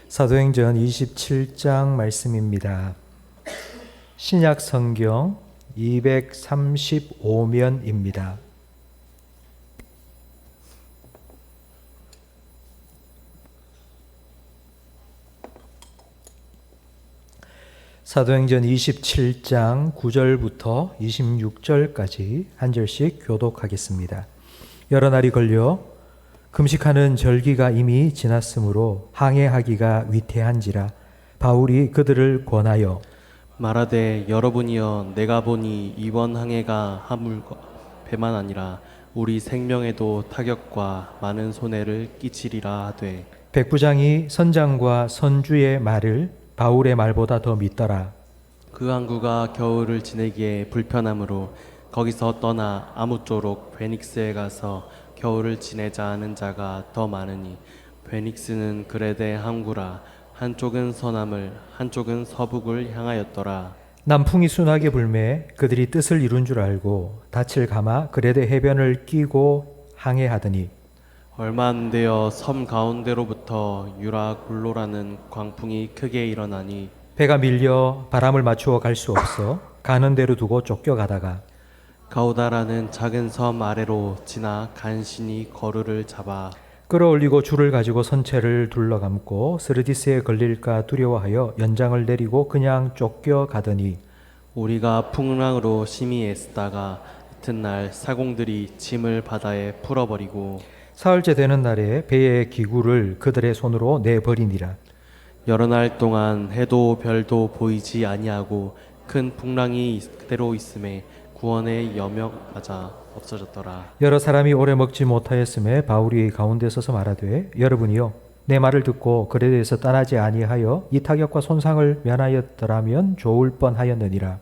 사도행전 27장 말씀입니다. 신약 성경 235면입니다. 사도행전 27장 9절부터 26절까지 한 절씩 교독하겠습니다. 여러 날이 걸려 금식하는 절기가 이미 지났으므로 항해하기가 위태한지라 바울이 그들을 권하여 말하되 여러분이여 내가 보니 이번 항해가 화물과 배만 아니라 우리 생명에도 타격과 많은 손해를 끼치리라 하되 백부장이 선장과 선주의 말을 바울의 말보다 더 믿더라. 그 항구가 겨울을 지내기에 불편하므로 거기서 떠나 아무쪼록 베닉스에 가서 겨울을 지내자 하는 자가 더 많으니 베닉스는 그레데 항구라. 한쪽은 서남을 한쪽은 서북을 향하였더라. 남풍이 순하게 불매 그들이 뜻을 이룬 줄 알고 닻을 감아 그레데 해변을 끼고 항해하더니 얼마 안 되어 섬 가운데로부터 유라굴로라는 광풍이 크게 일어나니 배가 밀려 바람을 맞추어 갈 수 없어 가는 대로 두고 쫓겨가다가 가우다라는 작은 섬 아래로 지나 간신히 거루를 잡아 끌어올리고 줄을 가지고 선체를 둘러감고 스르디스에 걸릴까 두려워하여 연장을 내리고 그냥 쫓겨가더니 우리가 풍랑으로 심히 애쓰다가 이튿날 사공들이 짐을 바다에 풀어버리고 사흘째 되는 날에 배의 기구를 그들의 손으로 내버리니라. 여러 날 동안 해도 별도 보이지 아니하고 큰 풍랑이 그대로 있음에 구원의 여명마저 없어졌더라. 여러 사람이 오래 먹지 못하였음에 바울이 가운데 서서 말하되 여러분이요 내 말을 듣고 그레데에서 떠나지 아니하여 이 타격과 손상을 면하였더라면 좋을 뻔하였느니라.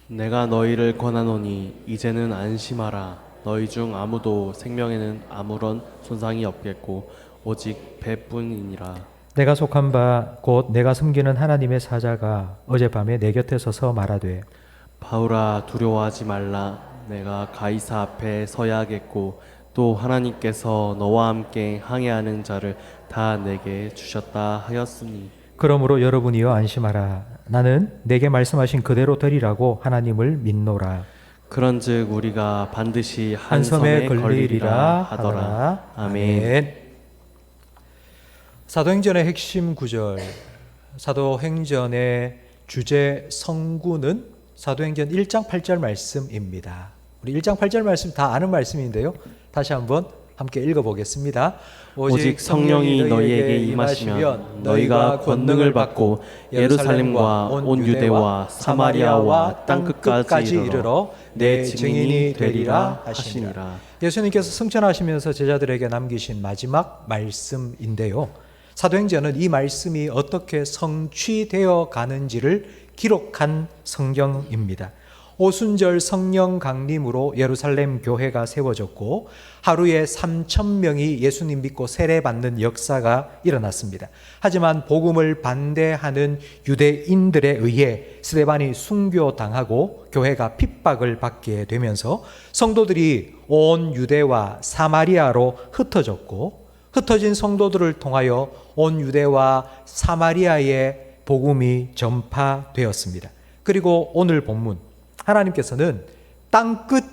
내가 너희를 권하노니 이제는 안심하라. 너희 중 아무도 생명에는 아무런 손상이 없겠고 오직 배뿐이니라. 내가 속한 바 곧 내가 섬기는 하나님의 사자가 어젯밤에 내 곁에 서서 말하되 바울아 두려워하지 말라. 내가 가이사 앞에 서야겠고 또 하나님께서 너와 함께 항해하는 자를 다 내게 주셨다 하였으니 그러므로 여러분이여 안심하라. 나는 내게 말씀하신 그대로 되리라고 하나님을 믿노라. 그런즉 우리가 반드시 한 섬에 걸리리라 하더라. 아멘. 사도행전의 핵심 구절, 사도행전의 주제 성구는 사도행전 1장 8절 말씀입니다. 우리 1장 8절 말씀 다 아는 말씀인데요. 다시 한번 함께 읽어보겠습니다. 오직 성령이 너희에게 임하시면 너희가 권능을 받고 예루살렘과 온 유대와 사마리아와 땅끝까지 이르러 내 증인이 되리라 하시니라. 예수님께서 승천하시면서 제자들에게 남기신 마지막 말씀인데요. 사도행전은 이 말씀이 어떻게 성취되어 가는지를 기록한 성경입니다. 오순절 성령 강림으로 예루살렘 교회가 세워졌고 하루에 3,000명이 예수님 믿고 세례받는 역사가 일어났습니다. 하지만 복음을 반대하는 유대인들에 의해 스데반이 순교당하고 교회가 핍박을 받게 되면서 성도들이 온 유대와 사마리아로 흩어졌고 흩어진 성도들을 통하여 온 유대와 사마리아의 복음이 전파되었습니다. 그리고 오늘 본문 하나님께서는 땅끝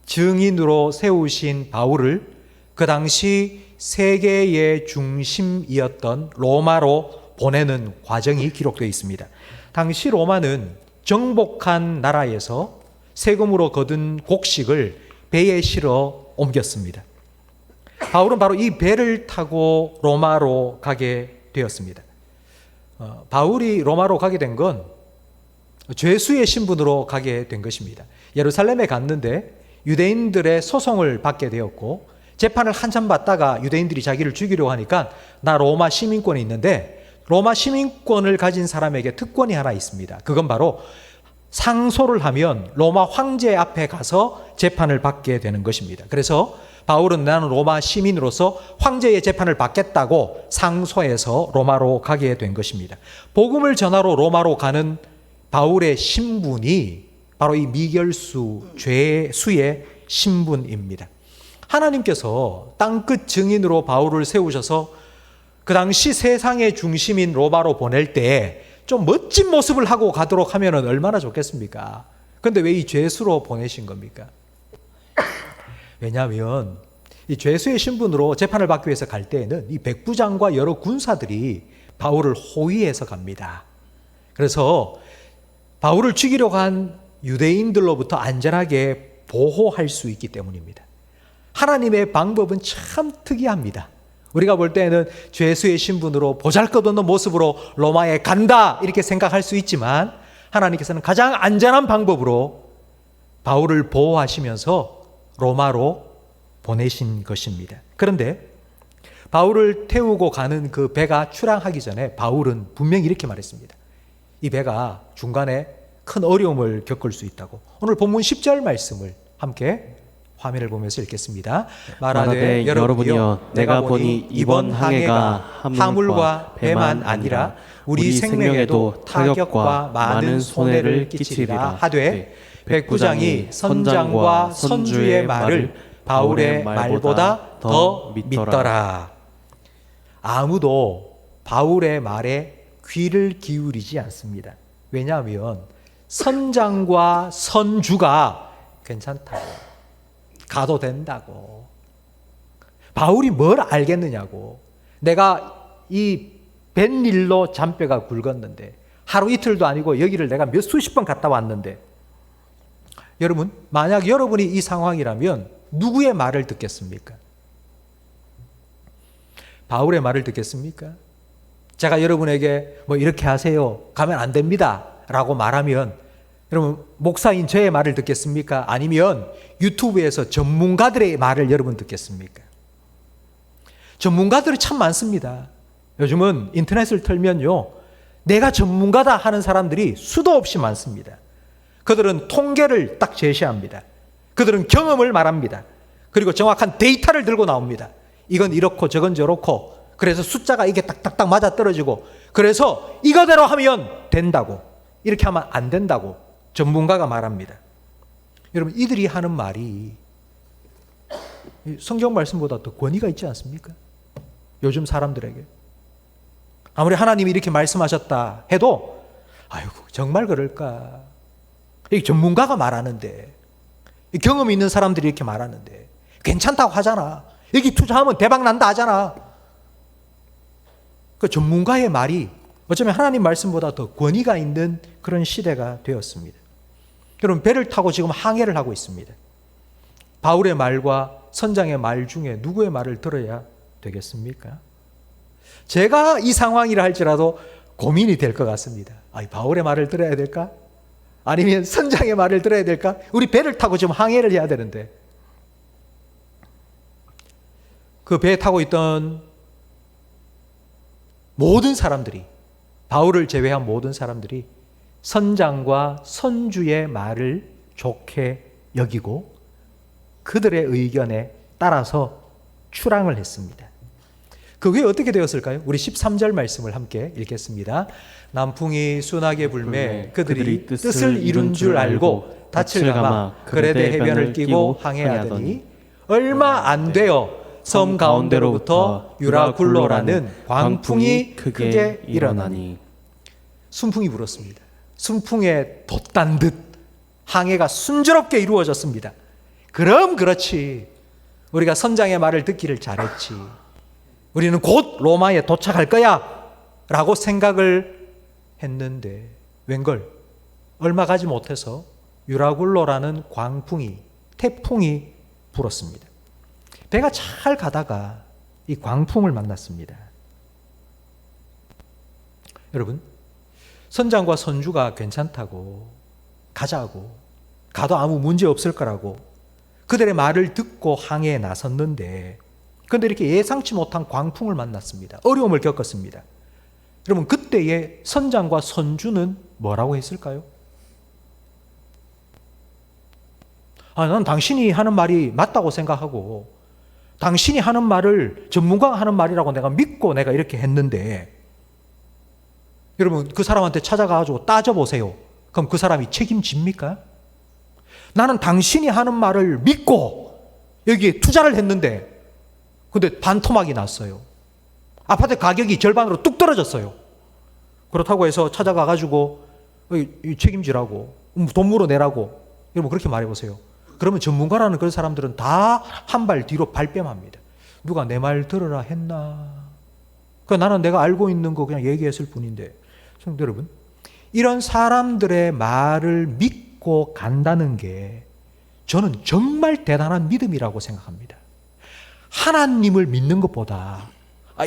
증인으로 세우신 바울을 그 당시 세계의 중심이었던 로마로 보내는 과정이 기록되어 있습니다. 당시 로마는 정복한 나라에서 세금으로 거둔 곡식을 배에 실어 옮겼습니다. 바울은 바로 이 배를 타고 로마로 가게 되었습니다. 바울이 로마로 가게 된 건 죄수의 신분으로 가게 된 것입니다. 예루살렘에 갔는데 유대인들의 소송을 받게 되었고 재판을 한참 받다가 유대인들이 자기를 죽이려고 하니까 나 로마 시민권이 있는데 로마 시민권을 가진 사람에게 특권이 하나 있습니다. 그건 바로 상소를 하면 로마 황제 앞에 가서 재판을 받게 되는 것입니다. 그래서 바울은 나는 로마 시민으로서 황제의 재판을 받겠다고 상소해서 로마로 가게 된 것입니다. 복음을 전하러 로마로 가는 바울의 신분이 바로 이 미결수, 죄수의 신분입니다. 하나님께서 땅끝 증인으로 바울을 세우셔서 그 당시 세상의 중심인 로마로 보낼 때 좀 멋진 모습을 하고 가도록 하면 얼마나 좋겠습니까? 그런데 왜 이 죄수로 보내신 겁니까? 왜냐하면 이 죄수의 신분으로 재판을 받기 위해서 갈 때에는 이 백부장과 여러 군사들이 바울을 호위해서 갑니다. 그래서 바울을 죽이려고 한 유대인들로부터 안전하게 보호할 수 있기 때문입니다. 하나님의 방법은 참 특이합니다. 우리가 볼 때는 죄수의 신분으로 보잘것없는 모습으로 로마에 간다 이렇게 생각할 수 있지만 하나님께서는 가장 안전한 방법으로 바울을 보호하시면서 로마로 보내신 것입니다. 그런데 바울을 태우고 가는 그 배가 출항하기 전에 바울은 분명히 이렇게 말했습니다. 이 배가 중간에 큰 어려움을 겪을 수 있다고. 오늘 본문 10절 말씀을 함께 화면을 보면서 읽겠습니다. 말하되 여러분이여 내가 보니 이번 항해가 화물과 배만 아니라 우리 생명에도 타격과 많은 손해를 끼치리라 하되 백부장이 선장과 선주의 말을 바울의 말보다 더 믿더라. 아무도 바울의 말에 귀를 기울이지 않습니다. 왜냐하면 선장과 선주가 괜찮다고, 가도 된다고. 바울이 뭘 알겠느냐고. 내가 이 뱃일로 잔뼈가 굵었는데 하루 이틀도 아니고 여기를 내가 몇 수십 번 갔다 왔는데, 여러분 만약 여러분이 이 상황이라면 누구의 말을 듣겠습니까? 바울의 말을 듣겠습니까? 제가 여러분에게 뭐 이렇게 하세요, 가면 안 됩니다 라고 말하면 여러분 목사인 저의 말을 듣겠습니까? 아니면 유튜브에서 전문가들의 말을 여러분 듣겠습니까? 전문가들이 참 많습니다. 요즘은 인터넷을 털면요, 내가 전문가다 하는 사람들이 수도 없이 많습니다. 그들은 통계를 딱 제시합니다. 그들은 경험을 말합니다. 그리고 정확한 데이터를 들고 나옵니다. 이건 이렇고 저건 저렇고, 그래서 숫자가 이게 딱딱딱 맞아떨어지고, 그래서 이거대로 하면 된다고, 이렇게 하면 안 된다고 전문가가 말합니다. 여러분 이들이 하는 말이 성경 말씀보다 더 권위가 있지 않습니까? 요즘 사람들에게 아무리 하나님이 이렇게 말씀하셨다 해도 아이고 정말 그럴까, 이 전문가가 말하는데, 경험 있는 사람들이 이렇게 말하는데 괜찮다고 하잖아, 여기 투자하면 대박 난다 하잖아. 그 전문가의 말이 어쩌면 하나님 말씀보다 더 권위가 있는 그런 시대가 되었습니다. 여러분 배를 타고 지금 항해를 하고 있습니다. 바울의 말과 선장의 말 중에 누구의 말을 들어야 되겠습니까? 제가 이 상황이라 할지라도 고민이 될 것 같습니다. 바울의 말을 들어야 될까? 아니면 선장의 말을 들어야 될까? 우리 배를 타고 지금 항해를 해야 되는데, 그 배에 타고 있던 모든 사람들이, 바울을 제외한 모든 사람들이 선장과 선주의 말을 좋게 여기고 그들의 의견에 따라서 출항을 했습니다. 그 후에 어떻게 되었을까요? 우리 13절 말씀을 함께 읽겠습니다. 남풍이 순하게 불매 그들이 뜻을 이룬 줄 알고 닻을 감아 그레데 해변을 끼고 항해하더니 얼마 안 되어 섬 가운데로부터 유라굴로라는 광풍이 크게 일어나니. 순풍이 불었습니다. 순풍에 돛단 듯 항해가 순조롭게 이루어졌습니다. 그럼 그렇지, 우리가 선장의 말을 듣기를 잘했지, 우리는 곧 로마에 도착할 거야 라고 생각을 했는데 웬걸 얼마 가지 못해서 유라굴로라는 광풍이, 태풍이 불었습니다. 배가 잘 가다가 이 광풍을 만났습니다. 여러분 선장과 선주가 괜찮다고, 가자고, 가도 아무 문제 없을 거라고 그들의 말을 듣고 항해에 나섰는데, 그런데 이렇게 예상치 못한 광풍을 만났습니다. 어려움을 겪었습니다. 여러분 그때의 선장과 선주는 뭐라고 했을까요? 난 당신이 하는 말이 맞다고 생각하고 당신이 하는 말을 전문가가 하는 말이라고 내가 믿고 내가 이렇게 했는데, 여러분 그 사람한테 찾아가가지고 따져보세요. 그럼 그 사람이 책임집니까? 나는 당신이 하는 말을 믿고 여기에 투자를 했는데 근데 반토막이 났어요. 아파트 가격이 절반으로 뚝 떨어졌어요. 그렇다고 해서 찾아가가지고 책임지라고, 돈 물어내라고, 여러분 그렇게 말해보세요. 그러면 전문가라는 그런 사람들은 다 한 발 뒤로 발뺌합니다. 누가 내 말 들으라 했나? 나는 내가 알고 있는 거 그냥 얘기했을 뿐인데. 성도 여러분, 이런 사람들의 말을 믿고 간다는 게 저는 정말 대단한 믿음이라고 생각합니다. 하나님을 믿는 것보다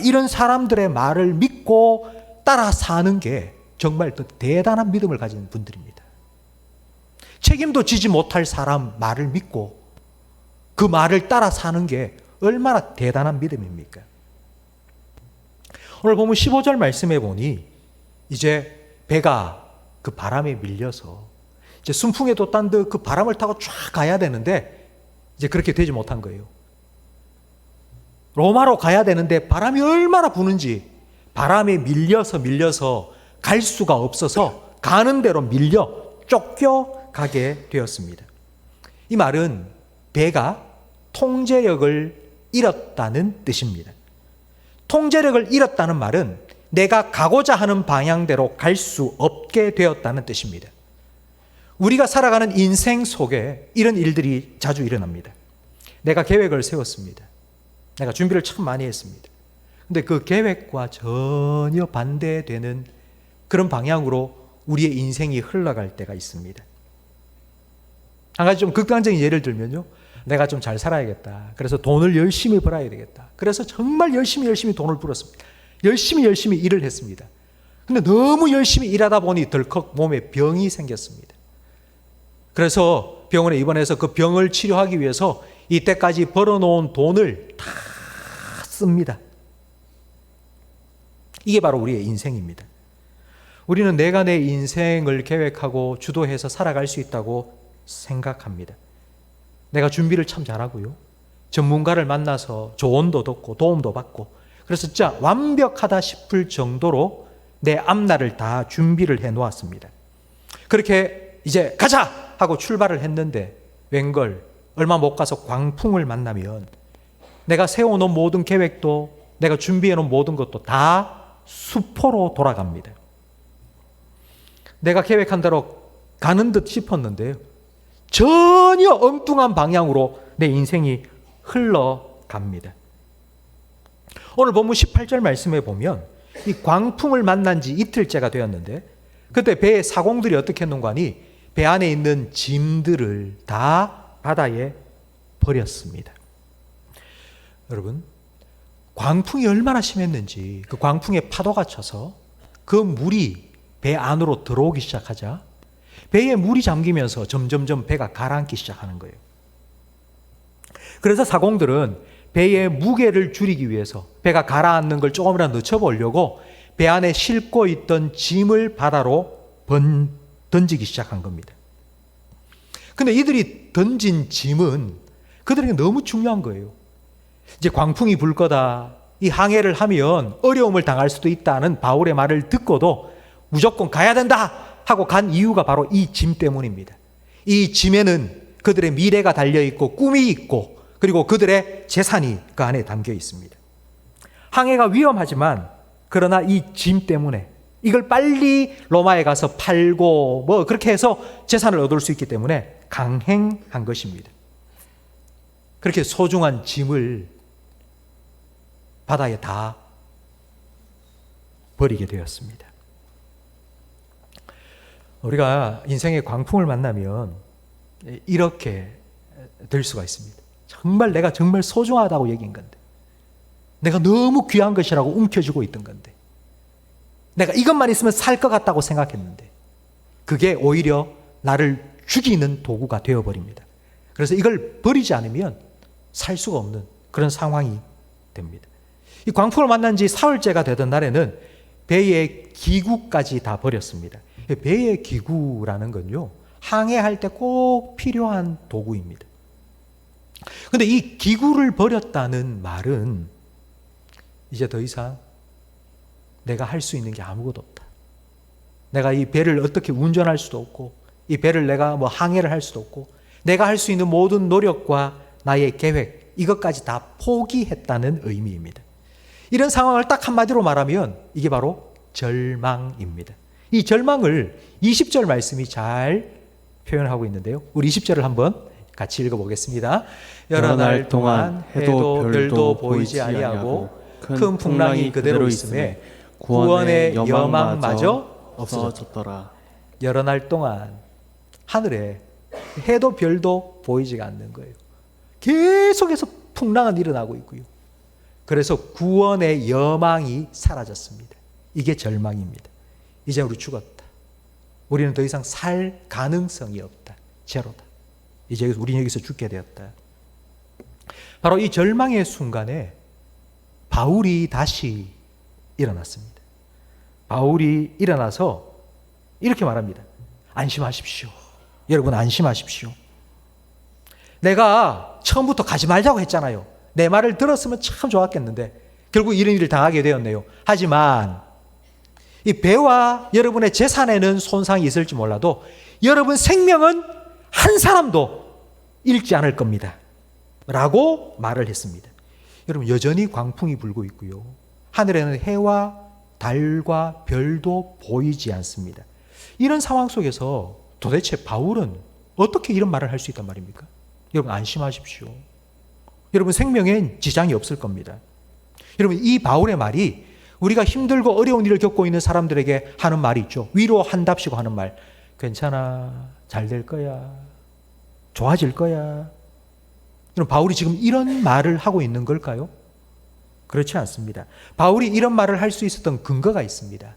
이런 사람들의 말을 믿고 따라 사는 게 정말 더 대단한 믿음을 가진 분들입니다. 책임도 지지 못할 사람 말을 믿고 그 말을 따라 사는 게 얼마나 대단한 믿음입니까? 오늘 보면 15절 말씀해 보니 이제 배가 그 바람에 밀려서 이제 순풍에도 딴 듯 그 바람을 타고 쫙 가야 되는데 이제 그렇게 되지 못한 거예요. 로마로 가야 되는데 바람이 얼마나 부는지 바람에 밀려서 갈 수가 없어서 가는 대로 밀려 쫓겨가게 되었습니다. 이 말은 배가 통제력을 잃었다는 뜻입니다. 통제력을 잃었다는 말은 내가 가고자 하는 방향대로 갈 수 없게 되었다는 뜻입니다. 우리가 살아가는 인생 속에 이런 일들이 자주 일어납니다. 내가 계획을 세웠습니다. 내가 준비를 참 많이 했습니다. 근데 그 계획과 전혀 반대되는 그런 방향으로 우리의 인생이 흘러갈 때가 있습니다. 한 가지 좀 극단적인 예를 들면요. 내가 좀 잘 살아야겠다. 그래서 돈을 열심히 벌어야 되겠다. 그래서 정말 열심히 돈을 벌었습니다. 열심히 일을 했습니다. 근데 너무 열심히 일하다 보니 덜컥 몸에 병이 생겼습니다. 그래서 병원에 입원해서 그 병을 치료하기 위해서 이때까지 벌어놓은 돈을 다 씁니다. 이게 바로 우리의 인생입니다. 우리는 내가 내 인생을 계획하고 주도해서 살아갈 수 있다고 생각합니다. 내가 준비를 참 잘하고요. 전문가를 만나서 조언도 듣고 도움도 받고 그래서 진짜 완벽하다 싶을 정도로 내 앞날을 다 준비를 해 놓았습니다. 그렇게 이제 가자 하고 출발을 했는데 웬걸 얼마 못 가서 광풍을 만나면 내가 세워놓은 모든 계획도 내가 준비해놓은 모든 것도 다 수포로 돌아갑니다. 내가 계획한 대로 가는 듯 싶었는데요. 전혀 엉뚱한 방향으로 내 인생이 흘러갑니다. 오늘 본문 18절 말씀에 보면 이 광풍을 만난 지 이틀째가 되었는데 그때 배의 사공들이 어떻게 했는가 하니 배 안에 있는 짐들을 다 바다에 버렸습니다. 여러분, 광풍이 얼마나 심했는지 그 광풍에 파도가 쳐서 그 물이 배 안으로 들어오기 시작하자 배에 물이 잠기면서 점점점 배가 가라앉기 시작하는 거예요. 그래서 사공들은 배의 무게를 줄이기 위해서 배가 가라앉는 걸 조금이라도 늦춰보려고 배 안에 싣고 있던 짐을 바다로 던지기 시작한 겁니다. 근데 이들이 던진 짐은 그들에게 너무 중요한 거예요. 이제 광풍이 불 거다. 이 항해를 하면 어려움을 당할 수도 있다는 바울의 말을 듣고도 무조건 가야 된다 하고 간 이유가 바로 이 짐 때문입니다. 이 짐에는 그들의 미래가 달려있고 꿈이 있고 그리고 그들의 재산이 그 안에 담겨 있습니다. 항해가 위험하지만 그러나 이 짐 때문에 이걸 빨리 로마에 가서 팔고 뭐 그렇게 해서 재산을 얻을 수 있기 때문에 강행한 것입니다. 그렇게 소중한 짐을 바다에 다 버리게 되었습니다. 우리가 인생의 광풍을 만나면 이렇게 될 수가 있습니다. 정말 내가 정말 소중하다고 얘기한 건데 내가 너무 귀한 것이라고 움켜쥐고 있던 건데 내가 이것만 있으면 살 것 같다고 생각했는데 그게 오히려 나를 죽이는 도구가 되어버립니다. 그래서 이걸 버리지 않으면 살 수가 없는 그런 상황이 됩니다. 이 광풍을 만난 지 사흘째가 되던 날에는 배의 기구까지 다 버렸습니다. 배의 기구라는 건요, 항해할 때 꼭 필요한 도구입니다. 근데 이 기구를 버렸다는 말은 이제 더 이상 내가 할 수 있는 게 아무것도 없다. 내가 이 배를 어떻게 운전할 수도 없고 이 배를 내가 뭐 항해를 할 수도 없고 내가 할 수 있는 모든 노력과 나의 계획 이것까지 다 포기했다는 의미입니다. 이런 상황을 딱 한마디로 말하면 이게 바로 절망입니다. 이 절망을 20절 말씀이 잘 표현하고 있는데요. 우리 20절을 한번 같이 읽어보겠습니다. 여러 날 동안 해도 별도 보이지 아니하고 큰 풍랑이 그대로 있음에 구원의 여망마저 없어졌더라. 여러 날 동안 하늘에 해도 별도 보이지가 않는 거예요. 계속해서 풍랑은 일어나고 있고요. 그래서 구원의 여망이 사라졌습니다. 이게 절망입니다. 이제 우리 죽었다. 우리는 더 이상 살 가능성이 없다. 제로다. 이제 우리는 여기서 죽게 되었다. 바로 이 절망의 순간에 바울이 다시 일어났습니다. 바울이 일어나서 이렇게 말합니다. 안심하십시오. 여러분 안심하십시오. 내가 처음부터 가지 말자고 했잖아요. 내 말을 들었으면 참 좋았겠는데 결국 이런 일을 당하게 되었네요. 하지만 이 배와 여러분의 재산에는 손상이 있을지 몰라도 여러분 생명은 한 사람도 잃지 않을 겁니다. 라고 말을 했습니다. 여러분 여전히 광풍이 불고 있고요. 하늘에는 해와 달과 별도 보이지 않습니다. 이런 상황 속에서 도대체 바울은 어떻게 이런 말을 할 수 있단 말입니까? 여러분 안심하십시오. 여러분 생명엔 지장이 없을 겁니다. 여러분 이 바울의 말이 우리가 힘들고 어려운 일을 겪고 있는 사람들에게 하는 말이 있죠. 위로한답시고 하는 말. 괜찮아. 잘 될 거야. 좋아질 거야. 여러분 바울이 지금 이런 말을 하고 있는 걸까요? 그렇지 않습니다. 바울이 이런 말을 할 수 있었던 근거가 있습니다.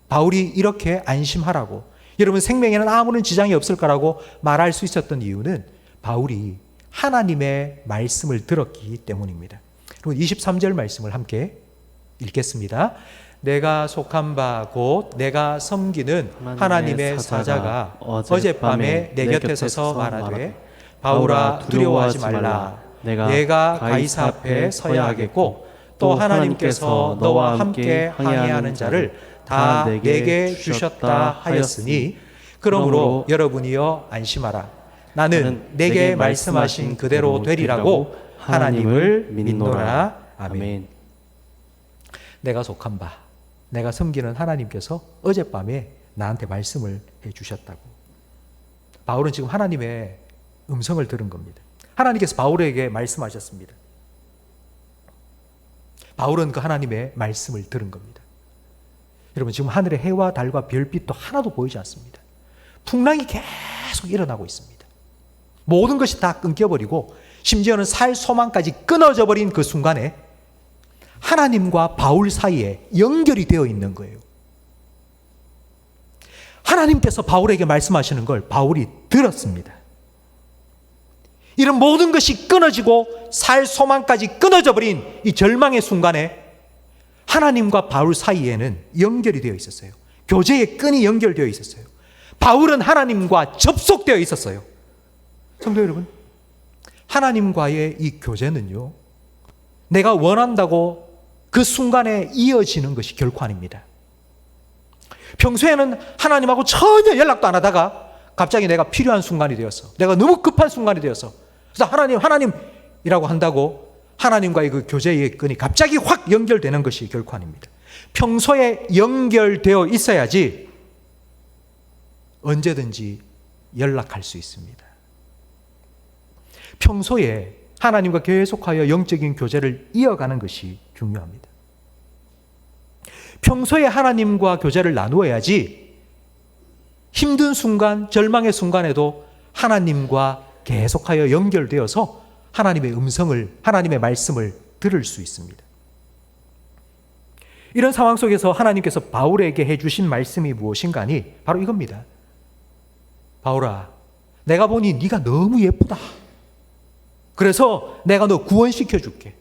바울이 이렇게 안심하라고 여러분 생명에는 아무런 지장이 없을 거라고 말할 수 있었던 이유는 바울이 하나님의 말씀을 들었기 때문입니다. 그리고 23절 말씀을 함께 읽겠습니다. 내가 속한 바 곧 내가 섬기는 하나님의 사자가 어젯밤에 내 곁에 서서 말하되 바울아 두려워하지 말라. 내가 가이사 앞에 서야 하겠고 또 하나님께서 너와 함께 항해하는 자를 다 내게 주셨다 하였으니 그러므로 여러분이여 안심하라. 나는 내게 말씀하신 그대로 되리라고 하나님을 믿노라. 아멘. 내가 속한 바, 내가 섬기는 하나님께서 어젯밤에 나한테 말씀을 해주셨다고. 바울은 지금 하나님의 음성을 들은 겁니다. 하나님께서 바울에게 말씀하셨습니다. 바울은 그 하나님의 말씀을 들은 겁니다. 여러분 지금 하늘에 해와 달과 별빛도 하나도 보이지 않습니다. 풍랑이 계속 일어나고 있습니다. 모든 것이 다 끊겨버리고 심지어는 살 소망까지 끊어져 버린 그 순간에 하나님과 바울 사이에 연결이 되어 있는 거예요. 하나님께서 바울에게 말씀하시는 걸 바울이 들었습니다. 이런 모든 것이 끊어지고 살 소망까지 끊어져 버린 이 절망의 순간에 하나님과 바울 사이에는 연결이 되어 있었어요. 교제의 끈이 연결되어 있었어요. 바울은 하나님과 접속되어 있었어요. 성도 여러분, 하나님과의 이 교제는요, 내가 원한다고 그 순간에 이어지는 것이 결코 아닙니다. 평소에는 하나님하고 전혀 연락도 안 하다가 갑자기 내가 필요한 순간이 되었어. 내가 너무 급한 순간이 되었어. 그래서 하나님이라고 한다고 하나님과의 그 교제의 끈이 갑자기 확 연결되는 것이 결코 아닙니다. 평소에 연결되어 있어야지 언제든지 연락할 수 있습니다. 평소에 하나님과 계속하여 영적인 교제를 이어가는 것이 중요합니다. 평소에 하나님과 교제를 나누어야지 힘든 순간, 절망의 순간에도 하나님과 계속하여 연결되어서 하나님의 음성을, 하나님의 말씀을 들을 수 있습니다. 이런 상황 속에서 하나님께서 바울에게 해주신 말씀이 무엇인가니 바로 이겁니다. 바울아, 내가 보니 네가 너무 예쁘다. 그래서 내가 너 구원시켜 줄게.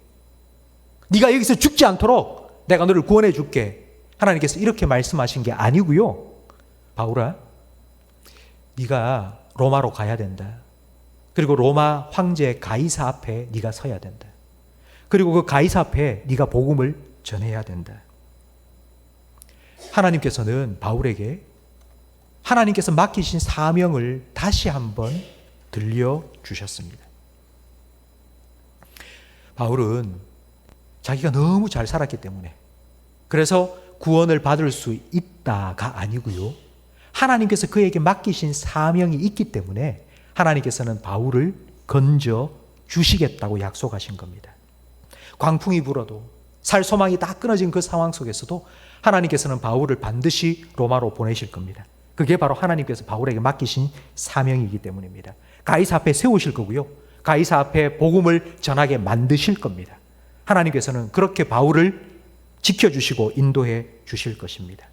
네가 여기서 죽지 않도록 내가 너를 구원해 줄게. 하나님께서 이렇게 말씀하신 게 아니고요. 바울아, 네가 로마로 가야 된다. 그리고 로마 황제 가이사 앞에 네가 서야 된다. 그리고 그 가이사 앞에 네가 복음을 전해야 된다. 하나님께서는 바울에게 하나님께서 맡기신 사명을 다시 한번 들려주셨습니다. 바울은 자기가 너무 잘 살았기 때문에. 그래서 구원을 받을 수 있다가 아니고요. 하나님께서 그에게 맡기신 사명이 있기 때문에 하나님께서는 바울을 건져 주시겠다고 약속하신 겁니다. 광풍이 불어도 살 소망이 다 끊어진 그 상황 속에서도 하나님께서는 바울을 반드시 로마로 보내실 겁니다. 그게 바로 하나님께서 바울에게 맡기신 사명이기 때문입니다. 가이사 앞에 세우실 거고요. 가이사 앞에 복음을 전하게 만드실 겁니다. 하나님께서는 그렇게 바울을 지켜주시고 인도해 주실 것입니다.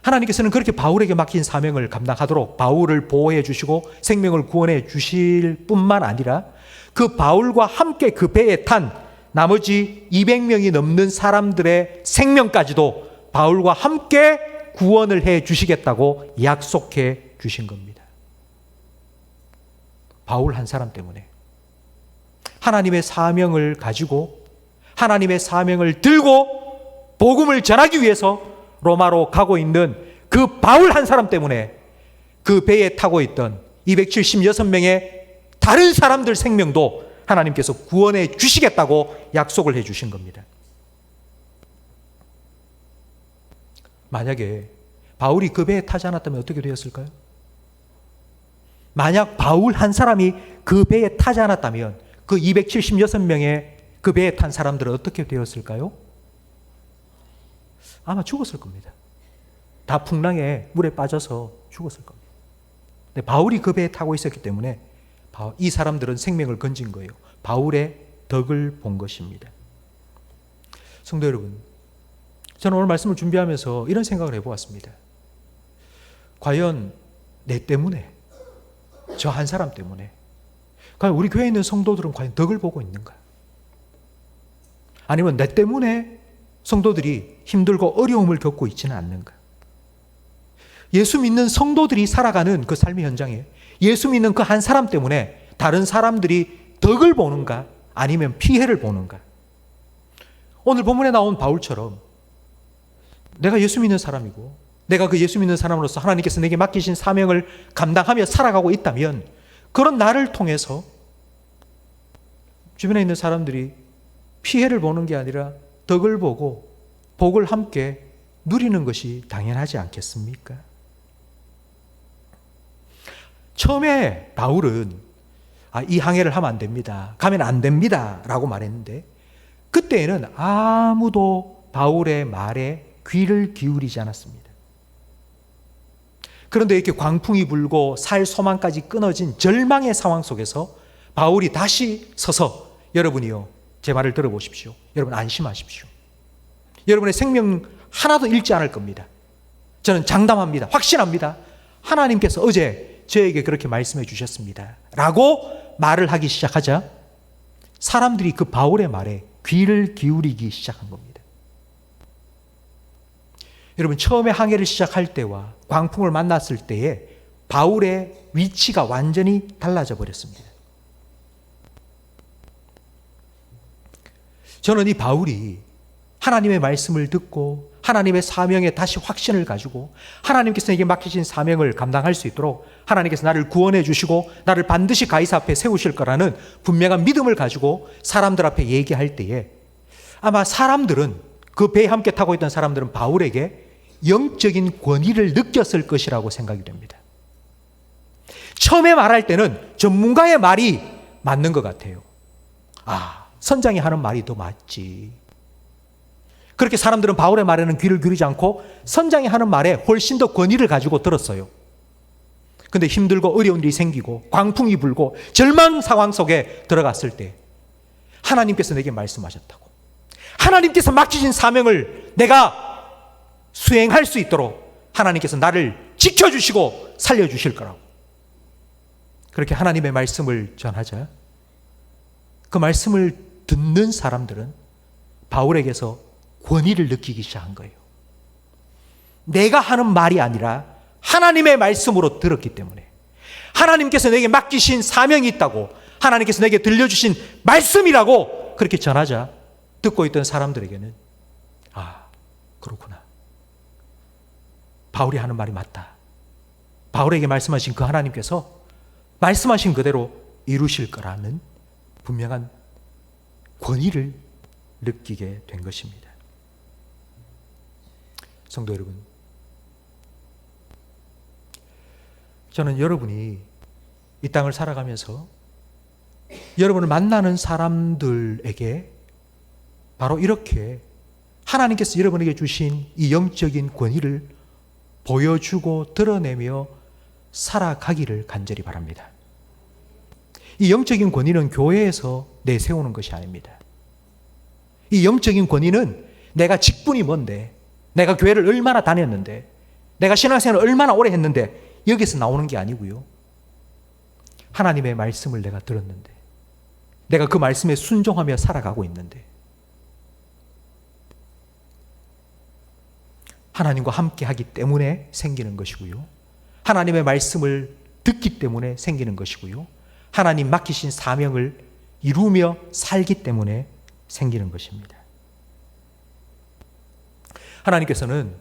하나님께서는 그렇게 바울에게 맡긴 사명을 감당하도록 바울을 보호해 주시고 생명을 구원해 주실 뿐만 아니라 그 바울과 함께 그 배에 탄 나머지 200명이 넘는 사람들의 생명까지도 바울과 함께 구원을 해 주시겠다고 약속해 주신 겁니다. 바울 한 사람 때문에 하나님의 사명을 가지고 하나님의 사명을 들고 복음을 전하기 위해서 로마로 가고 있는 그 바울 한 사람 때문에 그 배에 타고 있던 276명의 다른 사람들 생명도 하나님께서 구원해 주시겠다고 약속을 해 주신 겁니다. 만약에 바울이 그 배에 타지 않았다면 어떻게 되었을까요? 만약 바울 한 사람이 그 배에 타지 않았다면 그 276명의 그 배에 탄 사람들은 어떻게 되었을까요? 아마 죽었을 겁니다. 다 풍랑에 물에 빠져서 죽었을 겁니다. 근데 바울이 그 배에 타고 있었기 때문에 이 사람들은 생명을 건진 거예요. 바울의 덕을 본 것입니다. 성도 여러분, 저는 오늘 말씀을 준비하면서 이런 생각을 해보았습니다. 과연 내 때문에, 저 한 사람 때문에, 과연 우리 교회에 있는 성도들은 과연 덕을 보고 있는가? 아니면 내 때문에 성도들이 힘들고 어려움을 겪고 있지는 않는가? 예수 믿는 성도들이 살아가는 그 삶의 현장에 예수 믿는 그 한 사람 때문에 다른 사람들이 덕을 보는가? 아니면 피해를 보는가? 오늘 본문에 나온 바울처럼 내가 예수 믿는 사람이고 내가 그 예수 믿는 사람으로서 하나님께서 내게 맡기신 사명을 감당하며 살아가고 있다면 그런 나를 통해서 주변에 있는 사람들이 피해를 보는 게 아니라 덕을 보고 복을 함께 누리는 것이 당연하지 않겠습니까? 처음에 바울은 이 항해를 하면 안 됩니다. 가면 안 됩니다. 라고 말했는데 그때에는 아무도 바울의 말에 귀를 기울이지 않았습니다. 그런데 이렇게 광풍이 불고 살 소망까지 끊어진 절망의 상황 속에서 바울이 다시 서서 여러분이요, 제 말을 들어보십시오. 여러분 안심하십시오. 여러분의 생명 하나도 잃지 않을 겁니다. 저는 장담합니다. 확신합니다. 하나님께서 어제 저에게 그렇게 말씀해 주셨습니다. 라고 말을 하기 시작하자 사람들이 그 바울의 말에 귀를 기울이기 시작한 겁니다. 여러분 처음에 항해를 시작할 때와 광풍을 만났을 때에 바울의 위치가 완전히 달라져 버렸습니다. 저는 이 바울이 하나님의 말씀을 듣고 하나님의 사명에 다시 확신을 가지고 하나님께서 내게 맡기신 사명을 감당할 수 있도록 하나님께서 나를 구원해 주시고 나를 반드시 가이사 앞에 세우실 거라는 분명한 믿음을 가지고 사람들 앞에 얘기할 때에 아마 사람들은 그 배에 함께 타고 있던 사람들은 바울에게 영적인 권위를 느꼈을 것이라고 생각이 됩니다. 처음에 말할 때는 전문가의 말이 맞는 것 같아요. 선장이 하는 말이 더 맞지. 그렇게 사람들은 바울의 말에는 귀를 기울이지 않고 선장이 하는 말에 훨씬 더 권위를 가지고 들었어요. 근데 힘들고 어려운 일이 생기고 광풍이 불고 절망 상황 속에 들어갔을 때 하나님께서 내게 말씀하셨다고. 하나님께서 맡기신 사명을 내가 수행할 수 있도록 하나님께서 나를 지켜주시고 살려주실 거라고. 그렇게 하나님의 말씀을 전하자 그 말씀을 듣는 사람들은 바울에게서 권위를 느끼기 시작한 거예요. 내가 하는 말이 아니라 하나님의 말씀으로 들었기 때문에 하나님께서 내게 맡기신 사명이 있다고 하나님께서 내게 들려주신 말씀이라고 그렇게 전하자 듣고 있던 사람들에게는 그렇구나. 바울이 하는 말이 맞다. 바울에게 말씀하신 그 하나님께서 말씀하신 그대로 이루실 거라는 분명한 권위를 느끼게 된 것입니다. 성도 여러분, 저는 여러분이 이 땅을 살아가면서 여러분을 만나는 사람들에게 바로 이렇게 하나님께서 여러분에게 주신 이 영적인 권위를 보여주고 드러내며 살아가기를 간절히 바랍니다. 이 영적인 권위는 교회에서 내세우는 것이 아닙니다. 이 영적인 권위는 내가 직분이 뭔데, 내가 교회를 얼마나 다녔는데, 내가 신앙생활을 얼마나 오래 했는데 여기서 나오는 게 아니고요. 하나님의 말씀을 내가 들었는데, 내가 그 말씀에 순종하며 살아가고 있는데, 하나님과 함께 하기 때문에 생기는 것이고요. 하나님의 말씀을 듣기 때문에 생기는 것이고요. 하나님 맡기신 사명을 이루며 살기 때문에 생기는 것입니다. 하나님께서는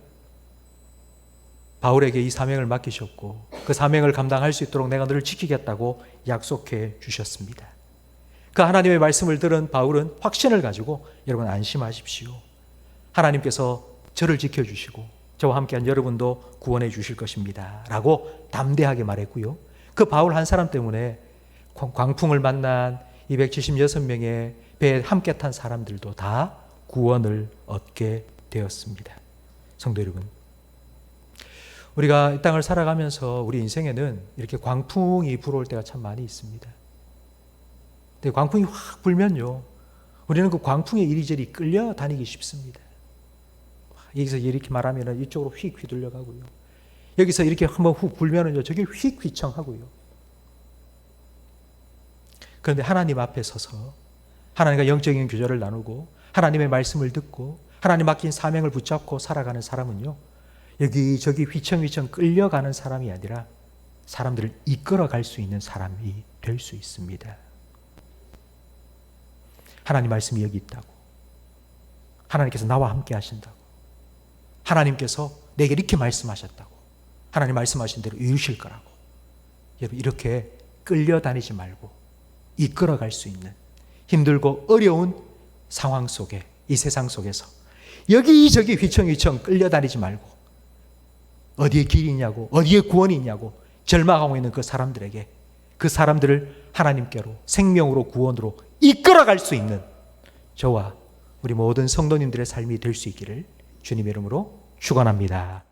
바울에게 이 사명을 맡기셨고 그 사명을 감당할 수 있도록 내가 너를 지키겠다고 약속해 주셨습니다. 그 하나님의 말씀을 들은 바울은 확신을 가지고 여러분 안심하십시오. 하나님께서 저를 지켜주시고 저와 함께한 여러분도 구원해 주실 것입니다 라고 담대하게 말했고요. 그 바울 한 사람 때문에 광풍을 만난 276명의 배에 함께 탄 사람들도 다 구원을 얻게 되었습니다. 성도 여러분, 우리가 이 땅을 살아가면서 우리 인생에는 이렇게 광풍이 불어올 때가 참 많이 있습니다. 근데 광풍이 확 불면요, 우리는 그 광풍에 이리저리 끌려다니기 쉽습니다. 여기서 이렇게 말하면 이쪽으로 휙 휘둘려가고요. 여기서 이렇게 한번 훅 불면은 저기 휙 휘청하고요. 그런데 하나님 앞에 서서 하나님과 영적인 교제를 나누고 하나님의 말씀을 듣고 하나님 맡긴 사명을 붙잡고 살아가는 사람은요, 여기저기 휘청휘청 끌려가는 사람이 아니라 사람들을 이끌어갈 수 있는 사람이 될 수 있습니다. 하나님 말씀이 여기 있다고, 하나님께서 나와 함께 하신다고, 하나님께서 내게 이렇게 말씀하셨다고, 하나님 말씀하신 대로 이루실 거라고, 여러분 이렇게 끌려다니지 말고 이끌어갈 수 있는 힘들고 어려운 상황 속에, 이 세상 속에서 여기저기 휘청휘청 끌려다니지 말고 어디에 길이 있냐고, 어디에 구원이 있냐고 절망하고 있는 그 사람들에게, 그 사람들을 하나님께로, 생명으로, 구원으로 이끌어갈 수 있는 저와 우리 모든 성도님들의 삶이 될 수 있기를 주님의 이름으로 축원합니다.